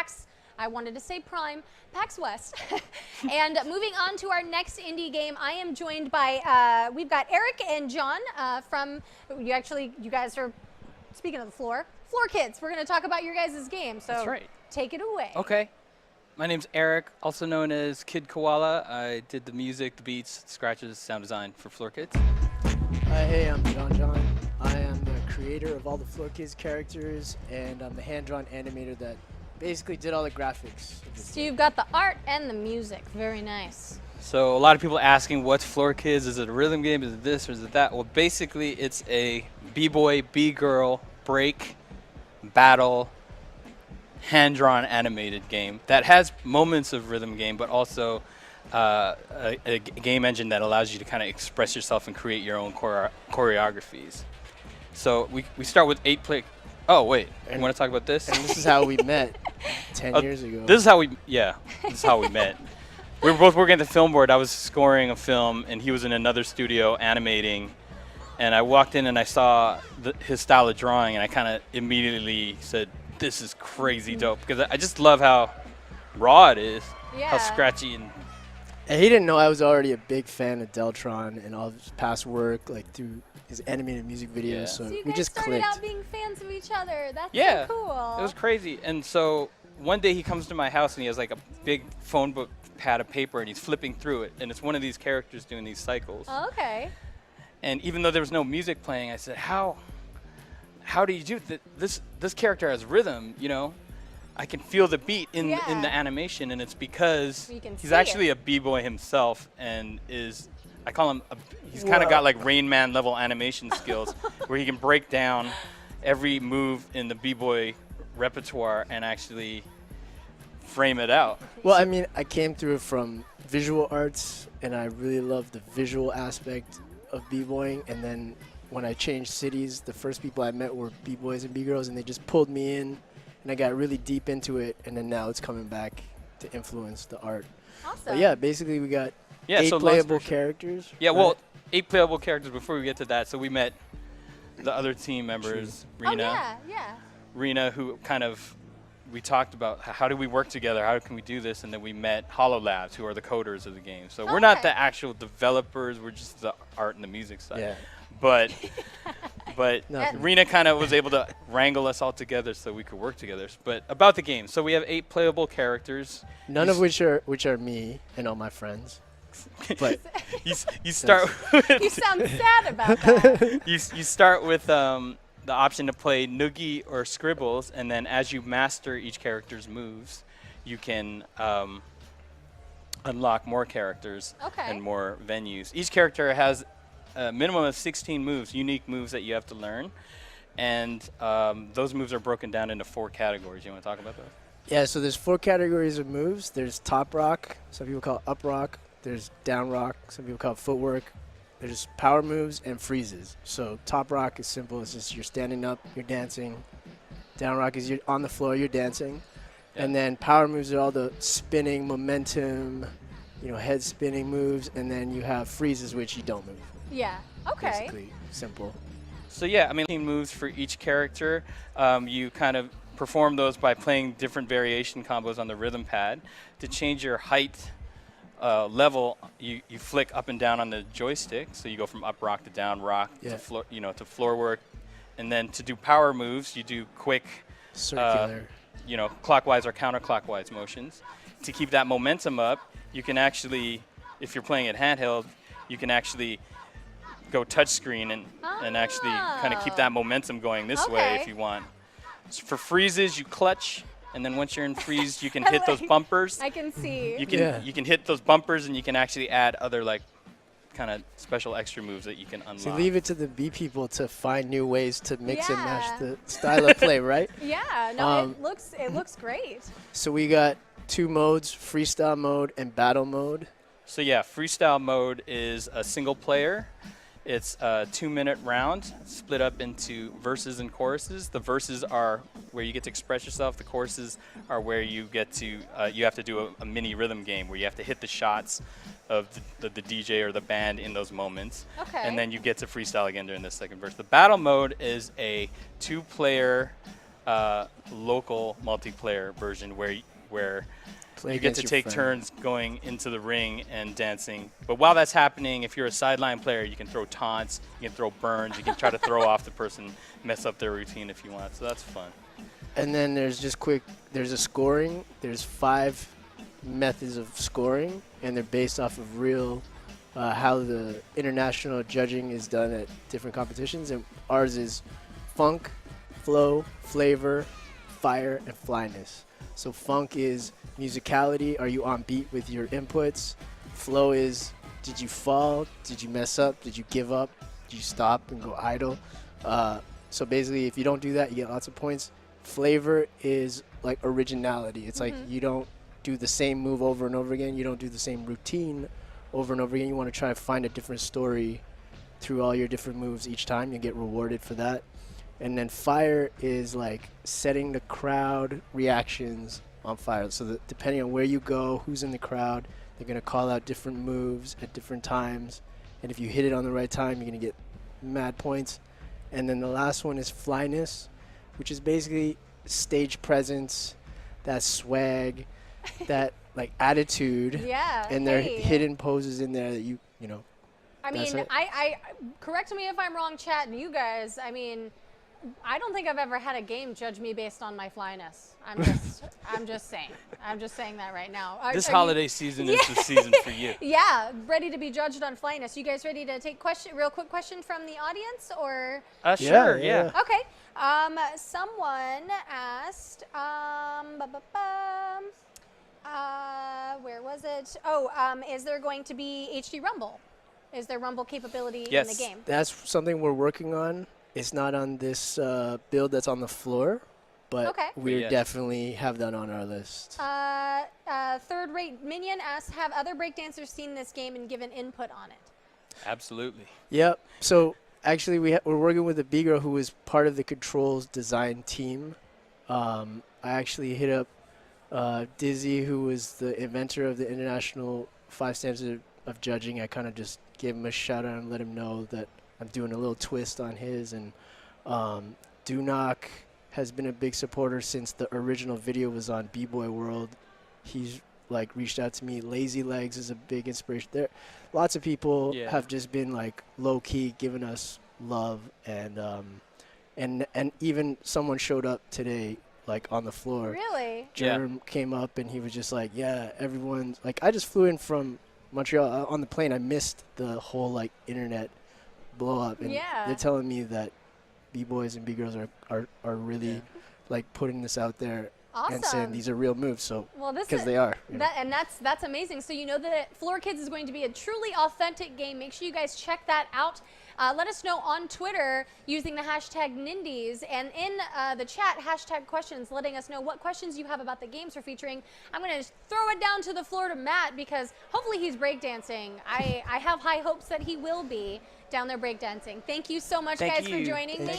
PAX. I wanted to say Prime, PAX West. And moving on to our next indie game, I am joined by, we've got Eric and John from, you guys are, speaking of the floor kids. We're going to talk about your guys' game, so That's right. take it away. Okay. My name's Eric, also known as Kid Koala. I did the music, the beats, scratches, sound design for Floor Kids. Hey, I'm John. I am the creator of all the Floor Kids characters, and I'm the hand-drawn animator that basically did all the graphics. So you've got the art and the music. Very nice. So a lot of people asking, what's Floor Kids? Is it a rhythm game? Is it this or is it that? Well, basically, it's a b-boy, b-girl, break, battle, hand-drawn animated game that has moments of rhythm game, but also a game engine that allows you to kind of express yourself and create your own choreographies. So we start with 8-play. Oh, wait. You want to talk about this? And this is how we met 10 years ago. This is how we met. We were both working at the film board. I was scoring a film, and he was in another studio animating. And I walked in, and I saw his style of drawing, and I kind of immediately said, this is crazy dope. Because I just love how raw it is, how scratchy. And he didn't know I was already a big fan of Deltron and all of his past work, like through his animated music videos. Yeah. So you we guys just started clicked. out being fans of each other. That's yeah, so cool. it was crazy. And so one day he comes to my house, and he has like a big phone book pad of paper, and he's flipping through it. And it's one of these characters doing these cycles. Oh, okay. And even though there was no music playing, I said, how do you do this character has rhythm, you know? I can feel the beat in the animation, and it's because he's actually a b-boy himself, and I call him he's kind of got like Rain Man level animation skills where he can break down every move in the b-boy repertoire and actually frame it out. Well, I mean, I came through from visual arts, and I really loved the visual aspect of b-boying. And then when I changed cities, the first people I met were b-boys and b-girls, and they just pulled me in, and I got really deep into it. And then now it's coming back to influence the art. Awesome. But yeah, basically we got 8 so playable characters. Yeah, right? well, 8 playable characters. Before we get to that, so we met the other team members, Rena. Oh, yeah. Rena, who we talked about how do we work together, how can we do this, and then we met HoloLabs, who are the coders of the game. So we're not the actual developers, we're just the art and the music side. Yeah. But Nothing. Rena kind of was able to wrangle us all together so we could work together. But about the game, so we have 8 playable characters. None of which are me and all my friends. But you start. You sound sad about that. you start with the option to play Noogie or Scribbles, and then as you master each character's moves, you can unlock more characters and more venues. Each character has a minimum of 16 moves, unique moves that you have to learn, and those moves are broken down into 4 categories. You want to talk about those? yeah, so there's 4 categories of moves. There's top rock, some people call it up rock. There's down rock, some people call it footwork. There's power moves and freezes. So top rock is simple. It's just you're standing up, you're dancing. Down rock is you're on the floor, you're dancing. Yeah. And then power moves are all the spinning, momentum, head spinning moves. And then you have freezes, which you don't move. Yeah. Okay. Basically, simple. So yeah, I mean, 15 moves for each character. You kind of perform those by playing different variation combos on the rhythm pad. To change your height level, you flick up and down on the joystick, so you go from up rock to down rock to floor, to floor work, and then to do power moves, you do quick, circular, clockwise or counterclockwise motions. To keep that momentum up, you can actually, if you're playing it handheld, you can actually go touchscreen and actually kind of keep that momentum going this way if you want. So for freezes, you clutch. And then once you're in freeze, you can hit those bumpers. I can see. You can hit those bumpers, and you can actually add other kind of special extra moves that you can unlock. So leave it to the B people to find new ways to mix and match the style of play, right? Yeah, no, it looks great. So we got 2 modes, freestyle mode and battle mode. So yeah, freestyle mode is a single player. It's a 2-minute round split up into verses and choruses. The verses are where you get to express yourself. The choruses are where you get to, you have to do a mini rhythm game where you have to hit the shots of the DJ or the band in those moments. Okay. And then you get to freestyle again during the second verse. The battle mode is a 2-player local multiplayer version where Play you get against to your take friend. turns going into the ring and dancing. But while that's happening, if you're a sideline player, you can throw taunts, you can throw burns, you can try to throw off the person, mess up their routine if you want. So that's fun. And then there's there's a scoring. There's 5 methods of scoring, and they're based off of real, how the international judging is done at different competitions. And ours is funk, flow, flavor, fire, and flyness. So funk is musicality. Are you on beat with your inputs? Flow is, did you fall? Did you mess up? Did you give up? Did you stop and go idle? So basically, if you don't do that, you get lots of points. Flavor is like originality. It's like you don't do the same move over and over again. You don't do the same routine over and over again. You want to try to find a different story through all your different moves each time. You get rewarded for that. And then fire is like setting the crowd reactions on fire. So that depending on where you go, who's in the crowd, they're going to call out different moves at different times. And if you hit it on the right time, you're going to get mad points. And then the last one is flyness, which is basically stage presence, that swag, that like attitude. Yeah. And there are hidden poses in there that you know. I mean, I correct me if I'm wrong, chat, and you guys. I mean, I don't think I've ever had a game judge me based on my flyness. I'm just saying. I'm just saying that right now. This holiday season is the season for you. Yeah, ready to be judged on flyness. You guys ready to take real quick question from the audience, or? Sure, yeah. Okay. Someone asked, where was it? Oh, is there going to be HD Rumble? Is there Rumble capability in the game? That's something we're working on. It's not on this build that's on the floor, but we definitely have that on our list. Third Rate Minion asks, have other breakdancers seen this game and given input on it? Absolutely. Yep. So actually, we're working with a B-girl who is part of the controls design team. I actually hit up Dizzy, who was the inventor of the International 5 Standards of Judging. I kind of just gave him a shout out and let him know that I'm doing a little twist on his. And Dunok has been a big supporter since the original video was on B-Boy World. He's like reached out to me. Lazy Legs is a big inspiration. There, lots of people have just been like low key giving us love, and even someone showed up today like on the floor. Really? Jerem came up and he was just like, yeah, everyone's like, I just flew in from Montreal on the plane. I missed the whole like internet blow up, and they're telling me that B-boys and B-girls are really like putting this out there. Awesome. And saying these are real moves, so because they are. And that's amazing. So you know that Floor Kids is going to be a truly authentic game. Make sure you guys check that out. Let us know on Twitter using the hashtag Nindies, and in the chat, hashtag questions, letting us know what questions you have about the games we're featuring. I'm going to throw it down to the floor to Matt, because hopefully he's breakdancing. I have high hopes that he will be down there breakdancing. Thank you so much, guys, for joining me.